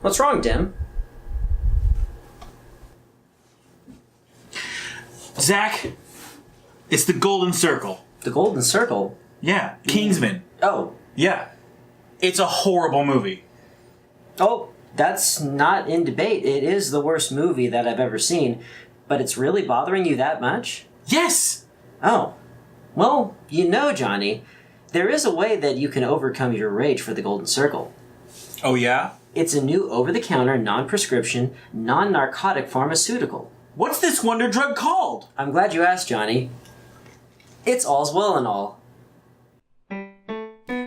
What's wrong, Dim? Zach, it's The Golden Circle. The Golden Circle? Yeah, Kingsman. Oh. Yeah. It's a horrible movie. Oh, that's not in debate. It is the worst movie that I've ever seen, but it's really bothering you that much? Yes! Oh. Well, you know, Johnny, there is a way that you can overcome your rage for The Golden Circle. Oh, yeah? It's a new over-the-counter, non-prescription, non-narcotic pharmaceutical. What's this wonder drug called? I'm glad you asked, Johnny. It's All's Well and All.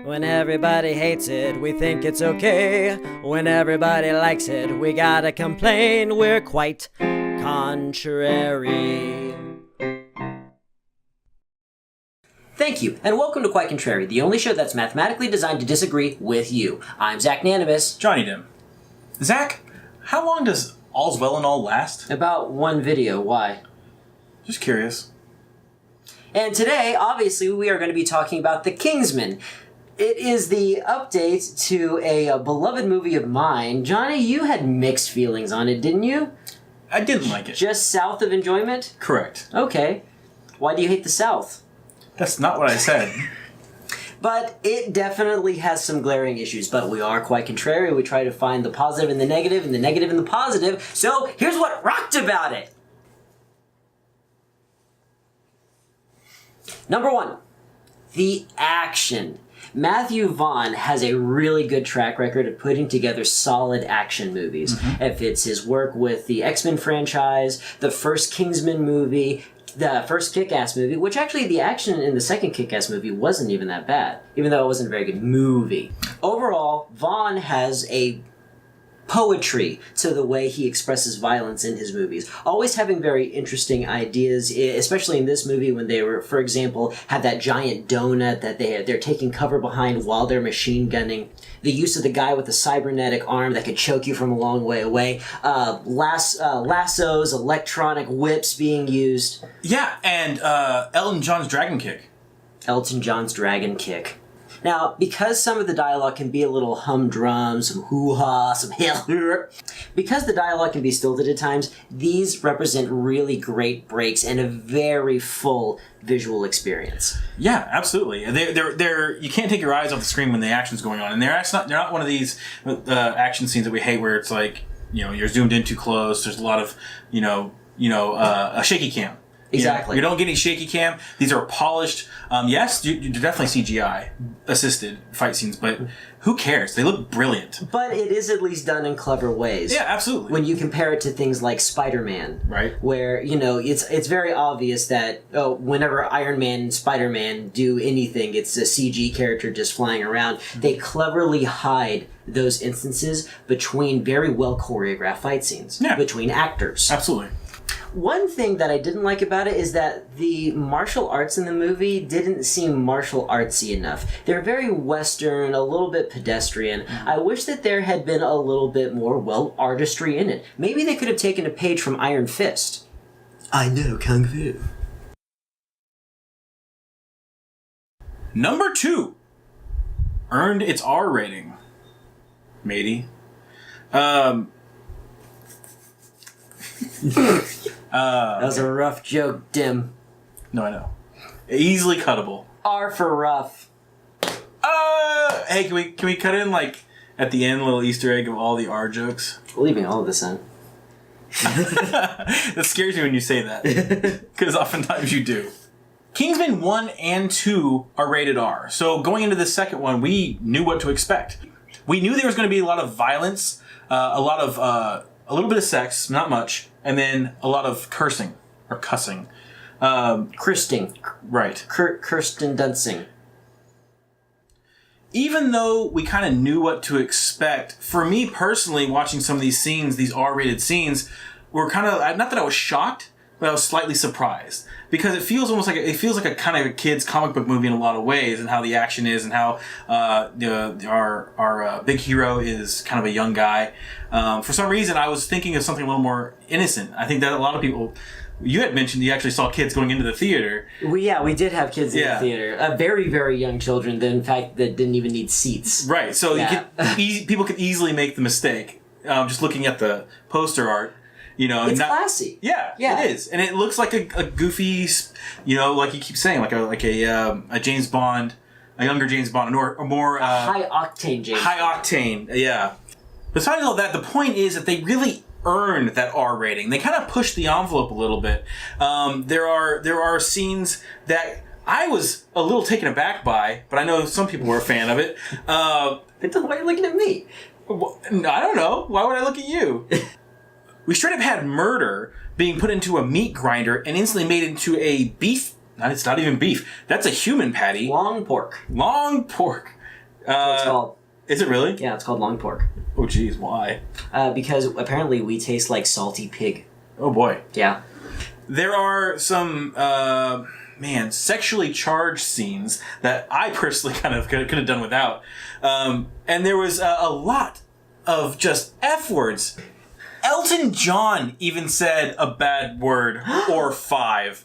When everybody hates it, we think it's okay. When everybody likes it, we gotta complain. We're quite contrary. Thank you, and welcome to Quite Contrary, the only show that's mathematically designed to disagree with you. I'm Zach Nanimus. Johnny Dim. Zach, how long does All's Well and All last? About one video. Why? Just curious. And today, obviously, we are going to be talking about The Kingsman. It is the update to a beloved movie of mine. Johnny, you had mixed feelings on it, didn't you? I didn't like it. Just south of enjoyment? Correct. Okay. Why do you hate the South? That's not what I said. But it definitely has some glaring issues, but we are quite contrary. We try to find the positive in the negative and the negative in the positive. So here's what rocked about it. Number one, the action. Matthew Vaughn has a really good track record of putting together solid action movies. Mm-hmm. If it's his work with the X-Men franchise, the first Kingsman movie, the first Kick-Ass movie, which actually the action in the second Kick-Ass movie wasn't even that bad, even though it wasn't a very good movie. Overall, Vaughn has a poetry to the way he expresses violence in his movies. Always having very interesting ideas, especially in this movie when they were, for example, have that giant donut that they're taking cover behind while they're machine gunning. The use of the guy with the cybernetic arm that could choke you from a long way away. Lassos, electronic whips being used. Yeah, and Elton John's Dragon Kick. Elton John's Dragon Kick. Now, because some of the dialogue can be a little humdrum, some hoo-ha, some hell, because the dialogue can be stilted at times, these represent really great breaks and a very full visual experience. Yeah, absolutely. They're you can't take your eyes off the screen when the action's going on, and they're not one of these action scenes that we hate where it's like, you know, you're zoomed in too close. There's a lot of a shaky cam. Exactly. You don't get any shaky cam. These are polished. Yes, you're definitely CGI assisted fight scenes, but who cares? They look brilliant. But it is at least done in clever ways. Yeah, absolutely. When you compare it to things like Spider-Man, right? Where, you know, it's very obvious that whenever Iron Man and Spider-Man do anything, it's a CG character just flying around. Mm-hmm. They cleverly hide those instances between very well choreographed fight scenes. Yeah. Between actors. Absolutely. One thing that I didn't like about it is that the martial arts in the movie didn't seem martial artsy enough. They're very Western, a little bit pedestrian. I wish that there had been a little bit more, artistry in it. Maybe they could have taken a page from Iron Fist. I know Kung Fu. Number 2 earned its R rating. Matey. That was a rough joke, Dim. No, I know. Easily cuttable. R for rough. Hey, can we cut in, like, at the end, a little Easter egg of all the R jokes? We're leaving all of this in. That scares me when you say that. Because oftentimes you do. Kingsman 1 and 2 are rated R. So going into the second one, we knew what to expect. We knew there was going to be a lot of violence, a little bit of sex, not much, and then a lot of cursing or cussing. Kirsting. Right. Kirsten Dunst. Even though we kind of knew what to expect, for me personally, watching some of these scenes, these R-rated scenes, were kind of, not that I was shocked, but I was slightly surprised. Because it feels almost like a kind of a kid's comic book movie in a lot of ways, and how the action is, and how our big hero is kind of a young guy. For some reason, I was thinking of something a little more innocent. I think that a lot of people, you had mentioned you actually saw kids going into the theater. We did have kids in the theater. Very, very young children that, in fact, that didn't even need seats. Right, so people could easily make the mistake. Just looking at the poster art, it's classy. Yeah, it is, and it looks like a goofy, like you keep saying, like a James Bond, a younger James Bond, or more high octane James. High octane, yeah. Besides all that, the point is that they really earned that R rating. They kind of pushed the envelope a little bit. There are scenes that I was a little taken aback by, but I know some people were a fan of it. Why are you looking at me? I don't know. Why would I look at you? We straight up had murder being put into a meat grinder and instantly made into a beef. It's not even beef. That's a human patty. Long pork. Long pork. That's what it's called. Is it really? Yeah, it's called long pork. Oh, geez. Why? Because apparently we taste like salty pig. Oh, boy. Yeah. There are some, sexually charged scenes that I personally kind of could have done without. And there was a lot of just F words. Elton John even said a bad word or 5.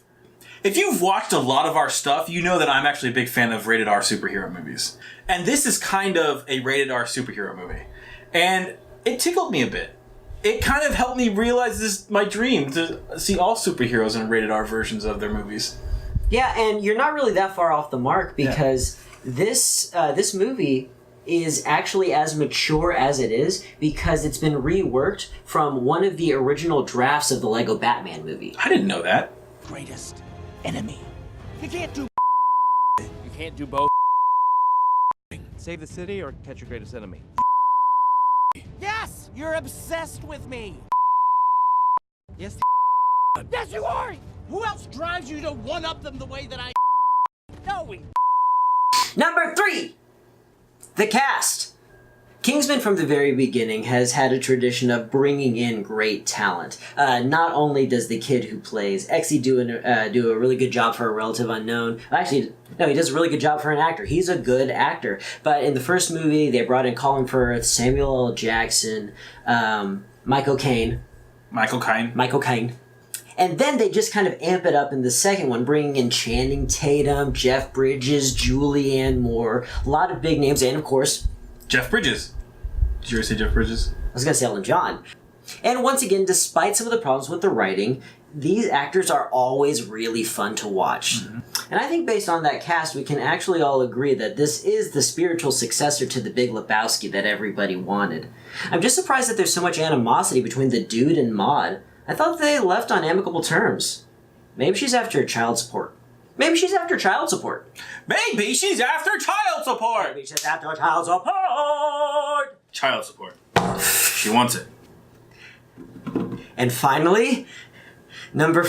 If you've watched a lot of our stuff, you know that I'm actually a big fan of rated R superhero movies. And this is kind of a rated R superhero movie. And it tickled me a bit. It kind of helped me realize this is my dream, to see all superheroes in rated R versions of their movies. Yeah, and you're not really that far off the mark, because this movie is actually as mature as it is because it's been reworked from one of the original drafts of the Lego Batman movie. I didn't know that. Greatest enemy. You can't do You can't do both. save the city or catch your greatest enemy. Yes! You're obsessed with me! Yes, yes, you are! Who else drives you to one-up them the way that I No, we Number 3! The cast. Kingsman from the very beginning has had a tradition of bringing in great talent. Not only does the kid who plays Exy do a really good job for a relative unknown. Actually, no, he does a really good job for an actor. He's a good actor. But in the first movie, they brought in Colin Firth, Samuel L. Jackson, Michael Caine. And then they just kind of amp it up in the second one, bringing in Channing Tatum, Jeff Bridges, Julianne Moore, a lot of big names, and of course, Jeff Bridges. Did you ever say Jeff Bridges? I was going to say Elton John. And once again, despite some of the problems with the writing, these actors are always really fun to watch. Mm-hmm. And I think based on that cast, we can actually all agree that this is the spiritual successor to The Big Lebowski that everybody wanted. I'm just surprised that there's so much animosity between the dude and Maude. I thought they left on amicable terms. Maybe she's after child support. Maybe she's after child support. Maybe she's after child support! Maybe she's after child support! Child support. She wants it. And finally, number...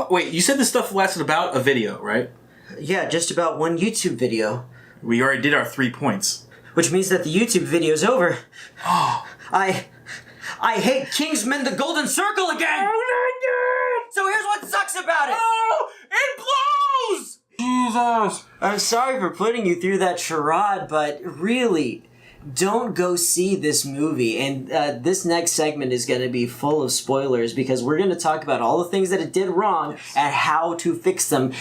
Wait, you said this stuff lasted about a video, right? Yeah, just about one YouTube video. We already did our 3 points. Which means that the YouTube video's over. Oh, I hate Kingsman The Golden Circle again! So here's what sucks about it! Oh, it blows! Jesus! I'm sorry for putting you through that charade, but really, don't go see this movie. And this next segment is going to be full of spoilers because we're going to talk about all the things that it did wrong and how to fix them.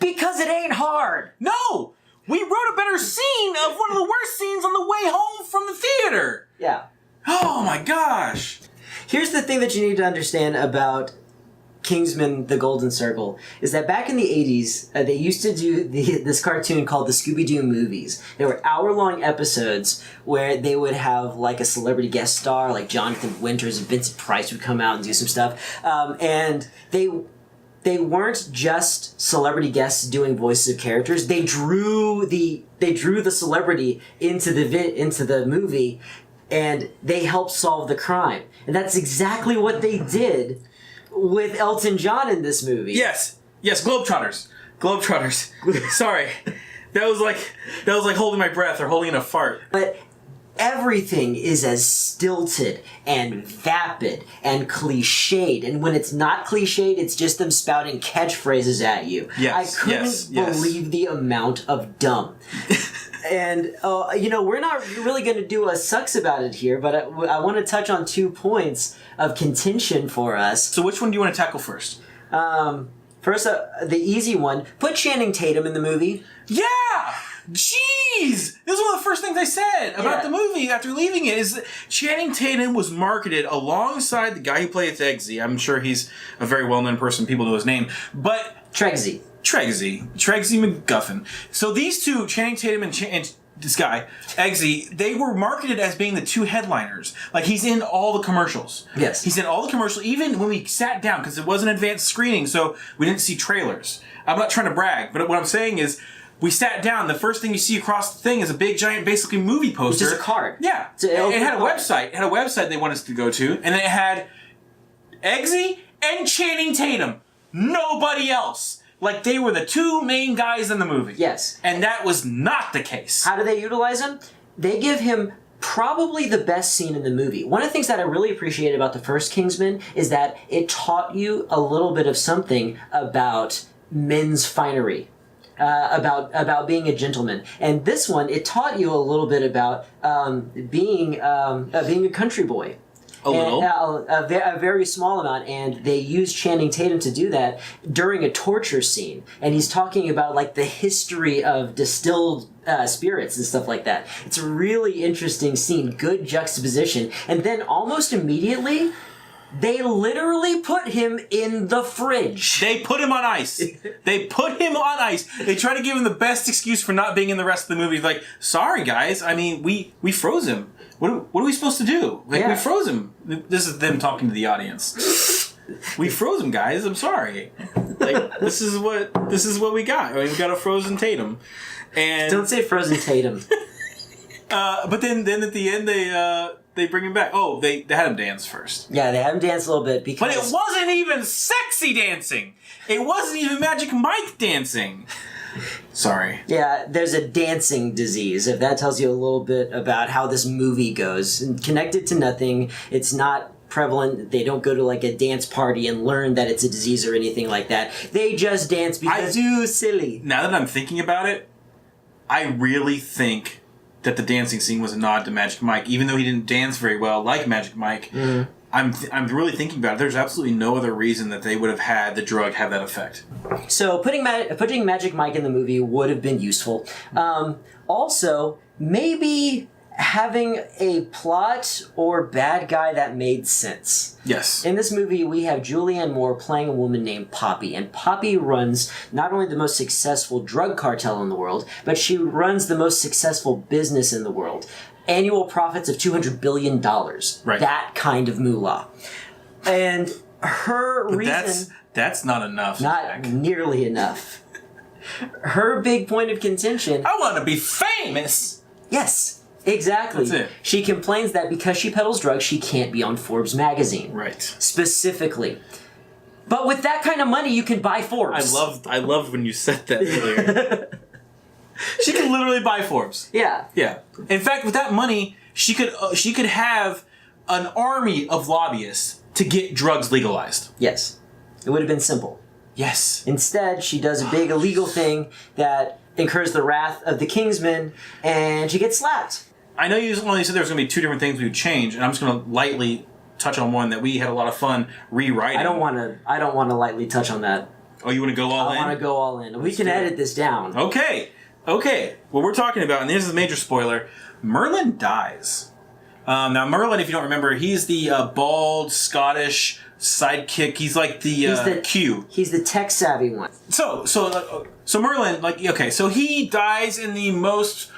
Because it ain't hard! No! We wrote a better scene of one of the worst scenes on the way home from the theater! Yeah. Oh my gosh! Here's the thing that you need to understand about Kingsman The Golden Circle, is that back in the 80s, they used to do this cartoon called the Scooby-Doo movies. They were hour-long episodes where they would have like a celebrity guest star, like Jonathan Winters and Vincent Price would come out and do some stuff. And they weren't just celebrity guests doing voices of characters. They drew the celebrity into the movie, and they helped solve the crime. And that's exactly what they did with Elton John in this movie. Yes, Globetrotters. Sorry, that was like holding my breath or holding in a fart. But everything is as stilted and vapid and cliched. And when it's not cliched, it's just them spouting catchphrases at you. Yes, I couldn't believe the amount of dumb. And, we're not really going to do a sucks about it here, but I want to touch on 2 points of contention for us. So which one do you want to tackle first? First, the easy one. Put Channing Tatum in the movie. Yeah! Jeez! This was one of the first things I said about the movie after leaving it, is that Channing Tatum was marketed alongside the guy who plays Eggsy. I'm sure he's a very well-known person. People know his name. But... Tregsy McGuffin. So these two, Channing Tatum and this guy, Eggsy, they were marketed as being the two headliners. Like, he's in all the commercials. Yes. He's in all the commercials, even when we sat down, because it was an advanced screening, so we didn't see trailers. I'm not trying to brag, but what I'm saying is, we sat down, the first thing you see across the thing is a big, giant, basically movie poster. It's just a card. Yeah. It had a website. It had a website they wanted us to go to, and then it had Eggsy and Channing Tatum. Nobody else. Like, they were the two main guys in the movie. Yes. And that was not the case. How do they utilize him? They give him probably the best scene in the movie. One of the things that I really appreciated about the first Kingsman is that it taught you a little bit of something about men's finery. About being a gentleman. And this one, it taught you a little bit about being a country boy. A little. A very small amount, and they used Channing Tatum to do that during a torture scene. And he's talking about, like, the history of distilled spirits and stuff like that. It's a really interesting scene, good juxtaposition. And then almost immediately, they literally put him in the fridge. They put him on ice. They put him on ice. They try to give him the best excuse for not being in the rest of the movie. Like, sorry guys, I mean, we froze him. What are we supposed to do? Like, we froze him. This is them talking to the audience. We froze him, guys. I'm sorry. Like, this is what we got. I mean, we got a frozen Tatum. And don't say frozen Tatum. But then at the end they bring him back. Oh, they had him dance first. Yeah, they had him dance a little bit because... But it wasn't even sexy dancing. It wasn't even Magic Mike dancing. Sorry. Yeah, there's a dancing disease, if that tells you a little bit about how this movie goes. Connected to nothing, it's not prevalent. They don't go to, like, a dance party and learn that it's a disease or anything like that. They just dance because too silly. Now that I'm thinking about it, I really think that the dancing scene was a nod to Magic Mike, even though he didn't dance very well like Magic Mike. Mm. I'm really thinking about it. There's absolutely no other reason that they would have had the drug have that effect. So putting Magic Mike in the movie would have been useful. Also, maybe having a plot or bad guy that made sense. Yes. In this movie, we have Julianne Moore playing a woman named Poppy, and Poppy runs not only the most successful drug cartel in the world, but she runs the most successful business in the world. Annual profits of $200 billion. Right. That kind of moolah. And her reason... That's not enough. Not Jack. Nearly enough. Her big point of contention... I want to be famous! Yes, exactly. That's it. She complains that because she peddles drugs, she can't be on Forbes magazine. Right. Specifically. But with that kind of money, you can buy Forbes. I loved when you said that earlier. She could literally buy Forbes. Yeah. Yeah. In fact, with that money, she could have an army of lobbyists to get drugs legalized. Yes. It would have been simple. Yes. Instead, she does a big illegal thing that incurs the wrath of the Kingsmen, and she gets slapped. I know you only said there was going to be two different things we would change, and I'm just going to lightly touch on one that we had a lot of fun rewriting. I don't want to lightly touch on that. Oh, you want to go all in? I want to go all in. We can edit this down. Okay. What we're talking about, and this is a major spoiler, Merlin dies. Now, Merlin, if you don't remember, he's the bald Scottish sidekick. He's like the Q. He's the tech-savvy one. So Merlin, so he dies in the most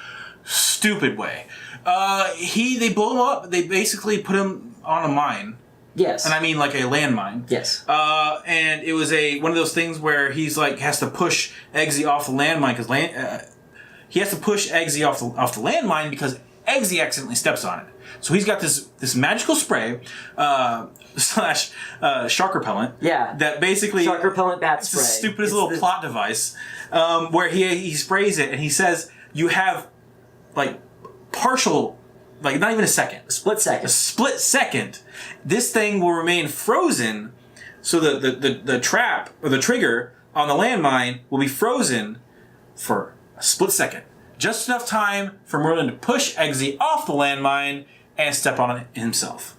stupid way. They blow him up. They basically put him on a mine. Yes. And I mean like a landmine. Yes. And it was one of those things where he's like has to push Eggsy off the landmine because he has to push Eggsy off the landmine because Eggsy accidentally steps on it. So he's got this magical spray slash shark repellent. Yeah. That basically shark repellent bat spray. It's the stupidest little plot device where he sprays it and he says you have like partial. Like, not even a second. A split second. This thing will remain frozen, so the trap, or the trigger on the landmine will be frozen for a split second. Just enough time for Merlin to push Eggsy off the landmine and step on it himself.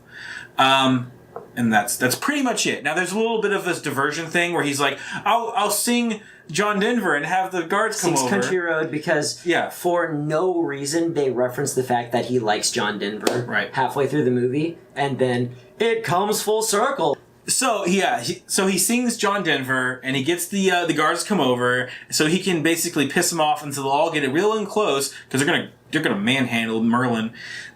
And that's pretty much it. Now there's a little bit of this diversion thing where he's like, I'll sing John Denver and have the guards come Sings over. Country Road because for no reason they reference the fact that he likes John Denver halfway through the movie, and then it comes full circle. So so he sings John Denver, and he gets the guards to come over, so he can basically piss them off until they'll all get it real and close because they're gonna manhandle Merlin,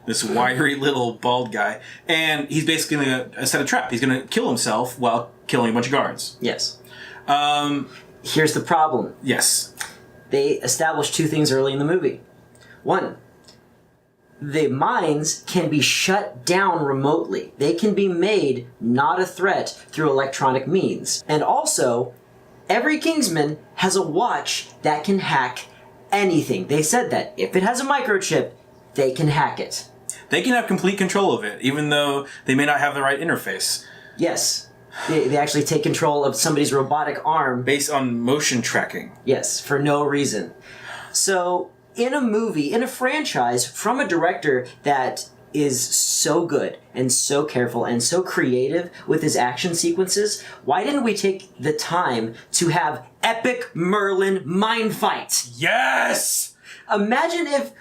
this wiry little bald guy, and he's basically gonna set a trap. He's gonna kill himself while killing a bunch of guards. Yes. Here's the problem. Yes. They established two things early in the movie. One, the mines can be shut down remotely. They can be made not a threat through electronic means. And also, every Kingsman has a watch that can hack anything. They said that if it has a microchip, they can hack it. They can have complete control of it, even though they may not have the right interface. Yes. They actually take control of somebody's robotic arm. Based on motion tracking. Yes, for no reason. So, in a movie, in a franchise, from a director that is so good and so careful and so creative with his action sequences, why didn't we take the time to have epic Merlin mine fights? Yes! Imagine if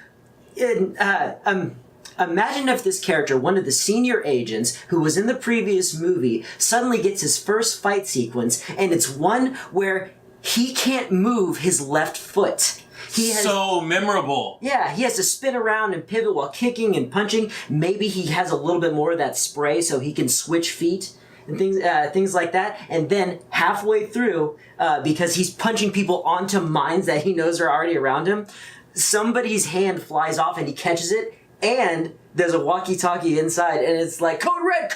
this character, one of the senior agents who was in the previous movie, suddenly gets his first fight sequence, and it's one where he can't move his left foot. So memorable. Yeah, he has to spin around and pivot while kicking and punching. Maybe he has a little bit more of that spray so he can switch feet and things like that. And then halfway through, because he's punching people onto mines that he knows are already around him, somebody's hand flies off and he catches it, and there's a walkie-talkie inside, and it's like, code red,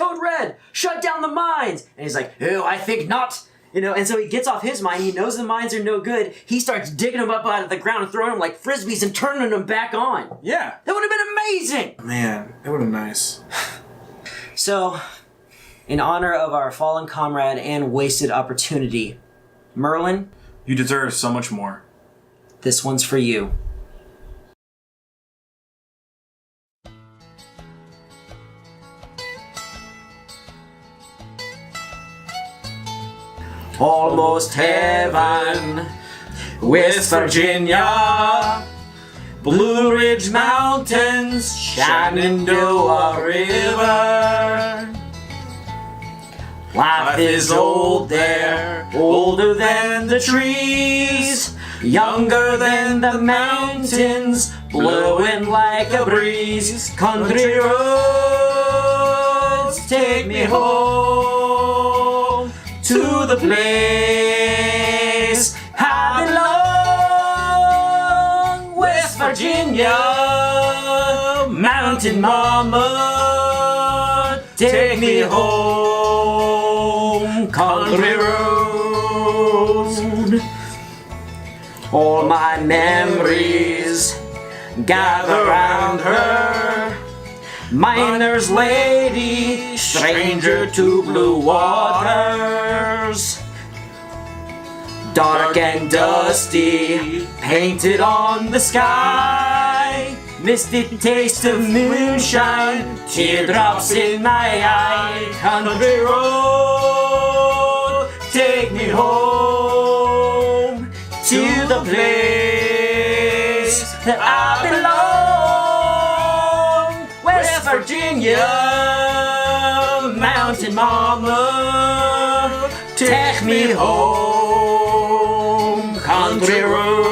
shut down the mines. And he's like, ew, I think not. You know, and so he gets off his mine, he knows the mines are no good, he starts digging them up out of the ground and throwing them like frisbees and turning them back on. Yeah. That would have been amazing! Man, that would have been nice. So, in honor of our fallen comrade and wasted opportunity, Merlin, you deserve so much more. This one's for you. Almost heaven, West Virginia, Blue Ridge Mountains, Shenandoah River. Life is old there, older than the trees, younger than the mountains, blowing like a breeze. Country roads take me home to the place I belong, West Virginia, Mountain Mama, take me home, country road. All my memories gather round her, miner's lady, stranger to blue waters. Dark and dusty, painted on the sky, misty taste of moonshine, teardrops in my eye. Country road, take me home to the place that I belong, West Virginia, Mountain Mama, take me home, country road.